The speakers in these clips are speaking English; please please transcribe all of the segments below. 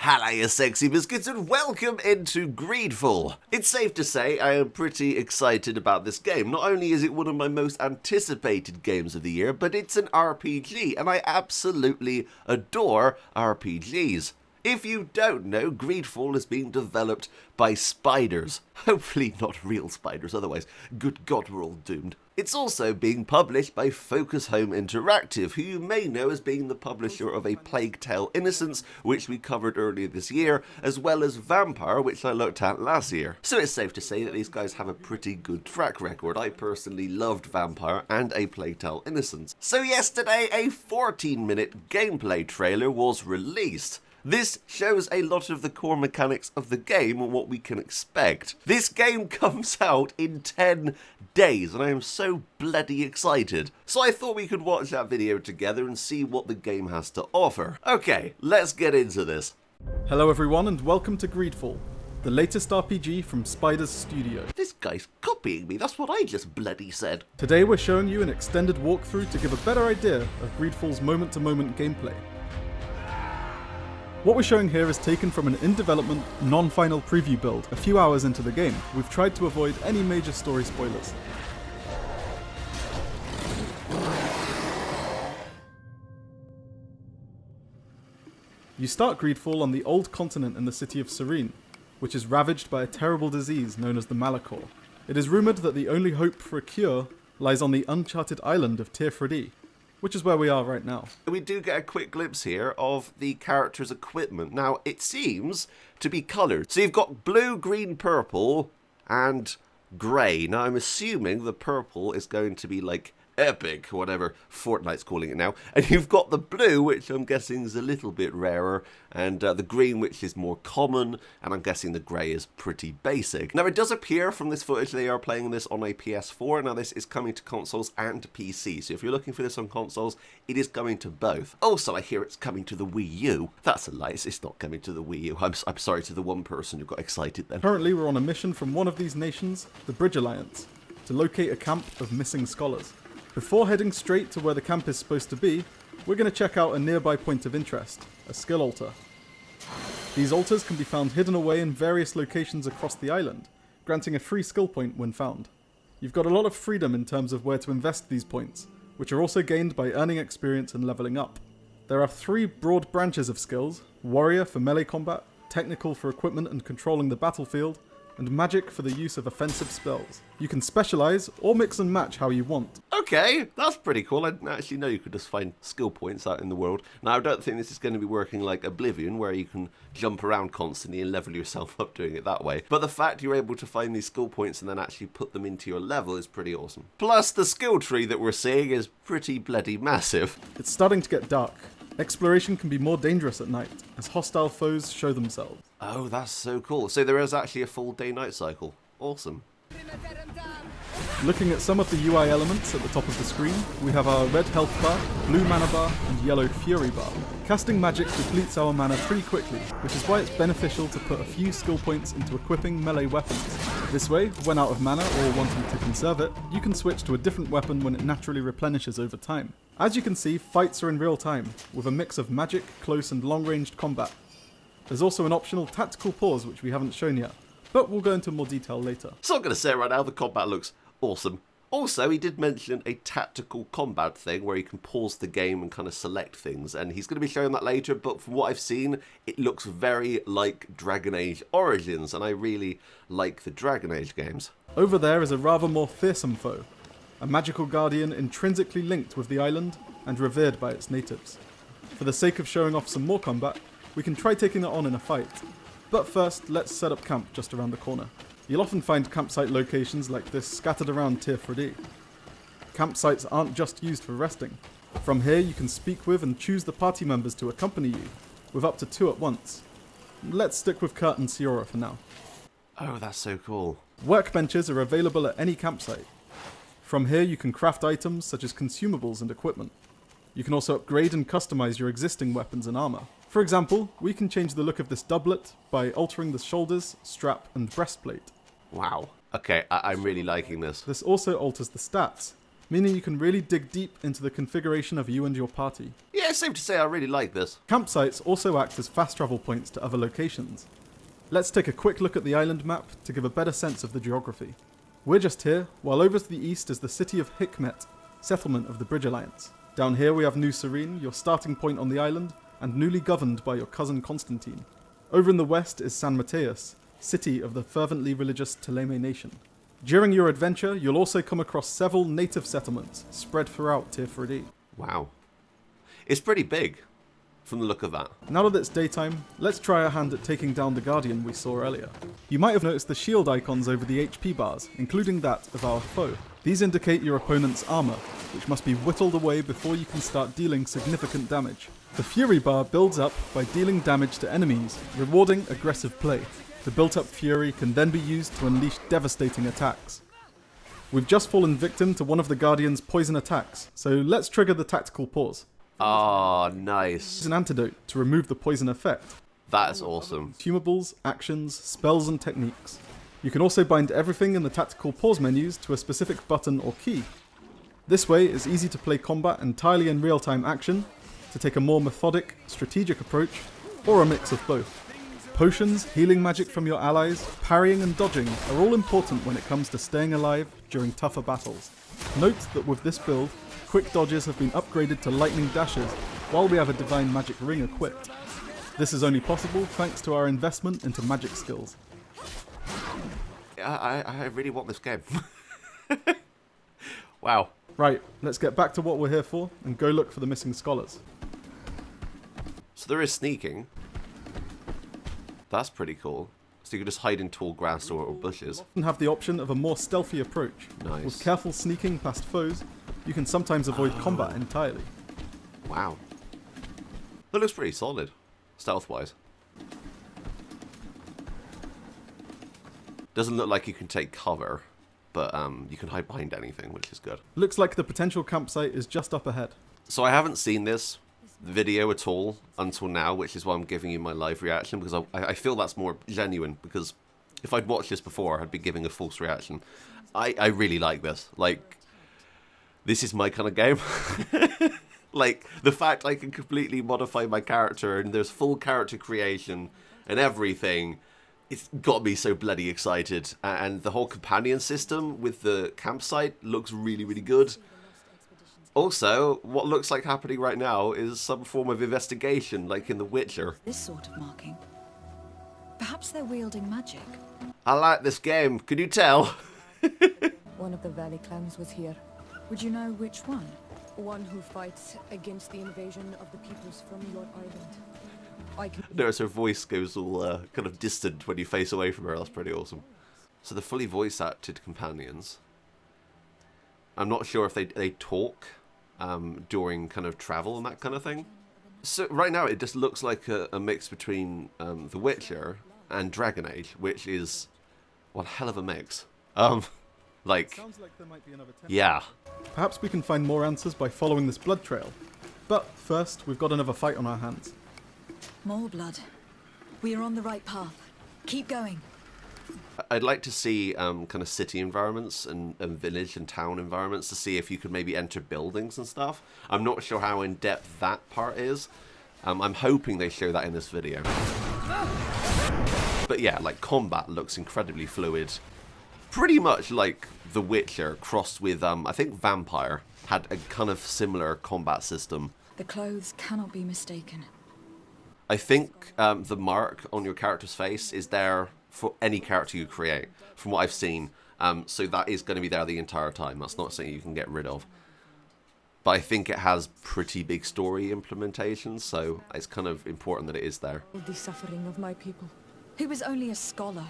Hello you sexy biscuits and welcome into GreedFall. It's safe to say I am pretty excited about this game. Not only is it one of my most anticipated games of the year, but it's an RPG and I absolutely adore RPGs. If you don't know, GreedFall is being developed by spiders. Hopefully not real spiders, otherwise, good God, we're all doomed. It's also being published by Focus Home Interactive, who you may know as being the publisher of A Plague Tale Innocence, which we covered earlier this year, as well as Vampire, which I looked at last year. So it's safe to say that these guys have a pretty good track record. I personally loved Vampire and A Plague Tale Innocence. So yesterday, a 14-minute gameplay trailer was released. This shows a lot of the core mechanics of the game and what we can expect. This game comes out in 10 days and I am so bloody excited. So I thought we could watch that video together and see what the game has to offer. Okay, let's get into this. Hello everyone and welcome to GreedFall, the latest RPG from Spiders Studio. This guy's copying me, that's what I just bloody said. Today we're showing you an extended walkthrough to give a better idea of GreedFall's moment-to-moment gameplay. What we're showing here is taken from an in-development, non-final preview build a few hours into the game. We've tried to avoid any major story spoilers. You start GreedFall on the old continent in the city of Serene, which is ravaged by a terrible disease known as the Malachor. It is rumoured that the only hope for a cure lies on the uncharted island of Tirfredi, which is where we are right now. We do get a quick glimpse here of the character's equipment. Now, it seems to be coloured. So you've got blue, green, purple, and grey. Now, I'm assuming the purple is going to be like epic, whatever Fortnite's calling it now. And you've got the blue, which I'm guessing is a little bit rarer, and the green, which is more common, and I'm guessing the grey is pretty basic. Now, it does appear from this footage they are playing this on a PS4. Now, this is coming to consoles and PC, so if you're looking for this on consoles, it is coming to both. Also, I hear it's coming to the Wii U. That's a lie, it's not coming to the Wii U. I'm sorry to the one person who got excited then. Currently, we're on a mission from one of these nations, the Bridge Alliance, to locate a camp of missing scholars. Before heading straight to where the camp is supposed to be, we're going to check out a nearby point of interest, a skill altar. These altars can be found hidden away in various locations across the island, granting a free skill point when found. You've got a lot of freedom in terms of where to invest these points, which are also gained by earning experience and leveling up. There are 3 broad branches of skills: Warrior for melee combat, Technical for equipment and controlling the battlefield, and Magic for the use of offensive spells. You can specialise or mix and match how you want. Okay, that's pretty cool. I didn't actually know you could just find skill points out in the world. Now, I don't think this is going to be working like Oblivion, where you can jump around constantly and level yourself up doing it that way. But the fact you're able to find these skill points and then actually put them into your level is pretty awesome. Plus, the skill tree that we're seeing is pretty bloody massive. It's starting to get dark. Exploration can be more dangerous at night, as hostile foes show themselves. Oh, that's so cool. So there is actually a full day-night cycle. Awesome. Looking at some of the UI elements at the top of the screen, we have our red health bar, blue mana bar, and yellow fury bar. Casting magic depletes our mana pretty quickly, which is why it's beneficial to put a few skill points into equipping melee weapons. This way, when out of mana or wanting to conserve it, you can switch to a different weapon when it naturally replenishes over time. As you can see, fights are in real time, with a mix of magic, close and long-ranged combat. There's also an optional tactical pause which we haven't shown yet, but we'll go into more detail later. So I'm going to say right now, the combat looks awesome. Also, he did mention a tactical combat thing where you can pause the game and kind of select things, and he's going to be showing that later, but from what I've seen, it looks very like Dragon Age Origins, and I really like the Dragon Age games. Over there is a rather more fearsome foe, a magical guardian intrinsically linked with the island and revered by its natives. For the sake of showing off some more combat, we can try taking it on in a fight, but first let's set up camp just around the corner. You'll often find campsite locations like this scattered around Tirfredi. Campsites aren't just used for resting. From here you can speak with and choose the party members to accompany you, with up to 2 at once. Let's stick with Kurt and Siora for now. Oh, that's so cool. Workbenches are available at any campsite. From here you can craft items such as consumables and equipment. You can also upgrade and customize your existing weapons and armor. For example, we can change the look of this doublet by altering the shoulders, strap, and breastplate. Wow. Okay, I'm really liking this. This also alters the stats, meaning you can really dig deep into the configuration of you and your party. Yeah, it's safe to say I really like this. Campsites also act as fast travel points to other locations. Let's take a quick look at the island map to give a better sense of the geography. We're just here, while over to the east is the city of Hikmet, settlement of the Bridge Alliance. Down here we have New Serene, your starting point on the island, and newly governed by your cousin Constantine. Over in the west is San Mateus, city of the fervently religious Teleme nation. During your adventure, you'll also come across several native settlements spread throughout Tier 3D. Wow. It's pretty big, from the look of that. Now that it's daytime, let's try our hand at taking down the Guardian we saw earlier. You might have noticed the shield icons over the HP bars, including that of our foe. These indicate your opponent's armor, which must be whittled away before you can start dealing significant damage. The Fury bar builds up by dealing damage to enemies, rewarding aggressive play. The built-up Fury can then be used to unleash devastating attacks. We've just fallen victim to one of the Guardian's poison attacks, so let's trigger the tactical pause. Oh, It's nice. an antidote to remove the poison effect. That is awesome. Consumables, actions, spells and techniques. You can also bind everything in the tactical pause menus to a specific button or key. This way it's easy to play combat entirely in real-time action, to take a more methodic, strategic approach, or a mix of both. Potions, healing magic from your allies, parrying and dodging are all important when it comes to staying alive during tougher battles. Note that with this build, quick dodges have been upgraded to lightning dashes, while we have a divine magic ring equipped. This is only possible thanks to our investment into magic skills. I really want this game. Wow. Right, let's get back to what we're here for and go look for the missing scholars. So there is sneaking. That's pretty cool. So you can just hide in tall grass or bushes. And have the option of a more stealthy approach. Nice. With careful sneaking past foes, you can sometimes avoid combat entirely. Wow. That looks pretty solid, stealth-wise. Doesn't look like you can take cover, but you can hide behind anything, which is good. Looks like the potential campsite is just up ahead. So I haven't seen this video at all until now, which is why I'm giving you my live reaction, because I feel that's more genuine, because if I'd watched this before, I'd be giving a false reaction. I really like this. Like, this is my kind of game. Like, the fact I can completely modify my character, and there's full character creation and everything, it's got me so bloody excited. And the whole companion system with the campsite looks really, really good. Also, what looks like happening right now is some form of investigation, like in The Witcher. This sort of marking. Perhaps they're wielding magic. I like this game, can you tell? One of the valley clans was here. Would you know which one? One who fights against the invasion of the peoples from your island. I can... Notice her voice goes all kind of distant when you face away from her. That's pretty awesome. So the fully voice-acted companions. I'm not sure if they talk during kind of travel and that kind of thing. So right now it just looks like a mix between The Witcher and Dragon Age, which is one hell of a mix. Like, Sounds like there might be another temple. yeah. Perhaps we can find more answers by following this blood trail. But first, we've got another fight on our hands. More blood. We are on the right path. Keep going. I'd like to see kind of city environments and village and town environments to see if you could maybe enter buildings and stuff. I'm not sure how in-depth that part is. I'm hoping they show that in this video. But yeah, like, combat looks incredibly fluid. Pretty much like The Witcher crossed with, I think Vampire had a kind of similar combat system. The clothes cannot be mistaken. I think the mark on your character's face is there for any character you create, from what I've seen. So that is going to be there the entire time. That's not something you can get rid of. But I think it has pretty big story implementations, so it's kind of important that it is there. The suffering of my people. He was only a scholar,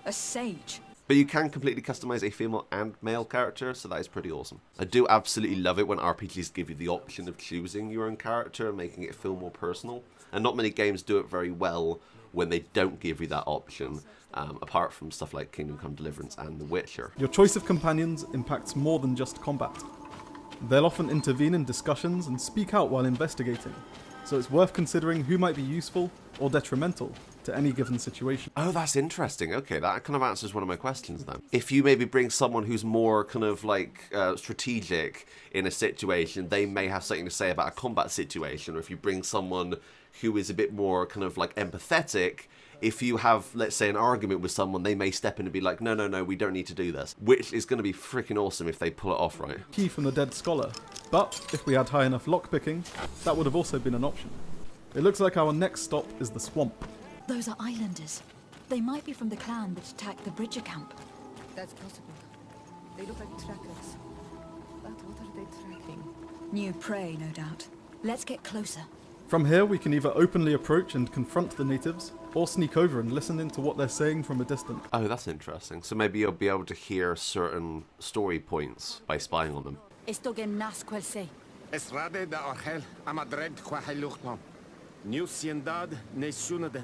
a sage. But you can completely customize a female and male character, so that is pretty awesome. I do absolutely love it when RPGs give you the option of choosing your own character and making it feel more personal. And not many games do it very well when they don't give you that option, apart from stuff like Kingdom Come Deliverance and The Witcher. Your choice of companions impacts more than just combat. They'll often intervene in discussions and speak out while investigating, so it's worth considering who might be useful or detrimental to any given situation. Oh, that's interesting. Okay, that kind of answers one of my questions then. If you maybe bring someone who's more kind of like strategic in a situation, they may have something to say about a combat situation. Or if you bring someone who is a bit more kind of like empathetic, if you have, let's say, an argument with someone, they may step in and be like, no, no, no, we don't need to do this. Which is going to be freaking awesome if they pull it off right. Key from the dead scholar. But if we had high enough lockpicking, that would have also been an option. It looks like our next stop is the swamp. Those are islanders. They might be from the clan that attacked the Bridger camp. That's possible. They look like trackers. But what are they tracking? New prey, no doubt. Let's get closer. From here, we can either openly approach and confront the natives, or sneak over and listen into what they're saying from a distance. Oh, that's interesting. So maybe you'll be able to hear certain story points by spying on them. Esto gen nas quel se. Esrade da Orgel, Amadred Quaheluchnom. New Ciendad, ne Sunadet.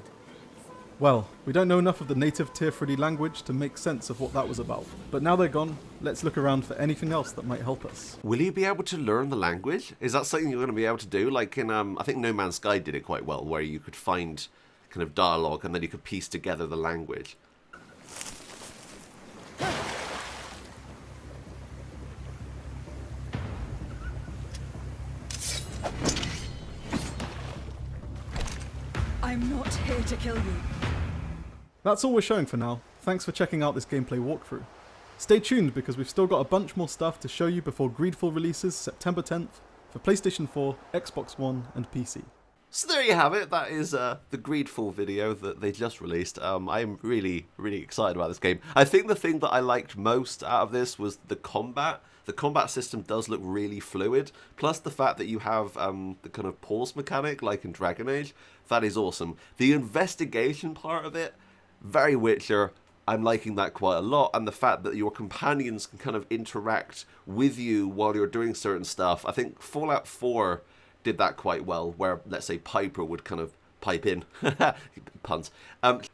Well, we don't know enough of the native Tier 3 language to make sense of what that was about. But now they're gone, let's look around for anything else that might help us. Will you be able to learn the language? Is that something you're going to be able to do? Like in, I think No Man's Sky did it quite well, where you could find kind of dialogue and then you could piece together the language. I'm not here to kill you. That's all we're showing for now. Thanks for checking out this gameplay walkthrough. Stay tuned because we've still got a bunch more stuff to show you before GreedFall releases September 10th for PlayStation 4, Xbox One and PC. So there you have it. That is the GreedFall video that they just released. I'm really, really excited about this game. I think the thing that I liked most out of this was the combat. The combat system does look really fluid, plus the fact that you have the kind of pause mechanic like in Dragon Age. That is awesome. The investigation part of it, very Witcher. I'm liking that quite a lot, and the fact that your companions can kind of interact with you while you're doing certain stuff. I think Fallout 4 did that quite well, where, let's say, Piper would kind of pipe in, puns,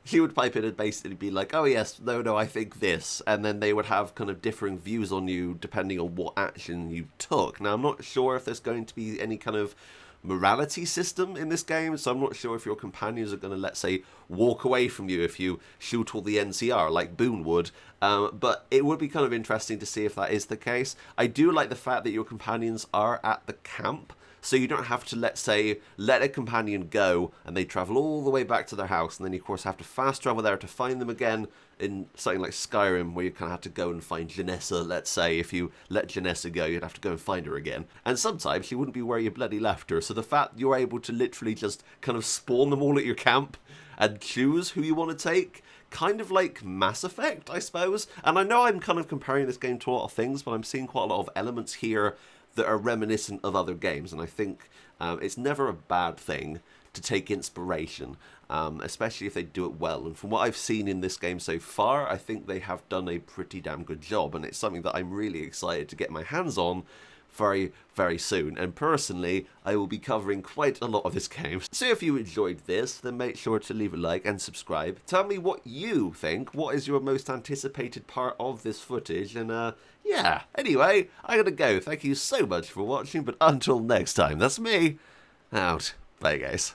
she would pipe in and basically be like, oh yes, no, I think this, and then they would have kind of differing views on you depending on what action you took. Now, I'm not sure if there's going to be any kind of morality system in this game, so I'm not sure if your companions are going to, let's say, walk away from you if you shoot all the NCR like Boone would, but it would be kind of interesting to see if that is the case. I do like the fact that your companions are at the camp, so you don't have to, let's say, let a companion go and they travel all the way back to their house, and then you, of course, have to fast travel there to find them again in something like Skyrim, where you kind of have to go and find Janessa, let's say. If you let Janessa go, you'd have to go and find her again. And sometimes she wouldn't be where you bloody left her, so the fact you're able to literally just kind of spawn them all at your camp and choose who you want to take, kind of like Mass Effect, I suppose. And I know I'm kind of comparing this game to a lot of things, but I'm seeing quite a lot of elements here that are reminiscent of other games, and I think it's never a bad thing to take inspiration, especially if they do it well. And from what I've seen in this game so far, I think they have done a pretty damn good job, and it's something that I'm really excited to get my hands on very, very soon. And personally, I will be covering quite a lot of this game. So if you enjoyed this, then make sure to leave a like and subscribe. Tell me what you think. What is your most anticipated part of this footage? And yeah, anyway, I gotta go. Thank you so much for watching, but until next time, that's me out. Bye, guys.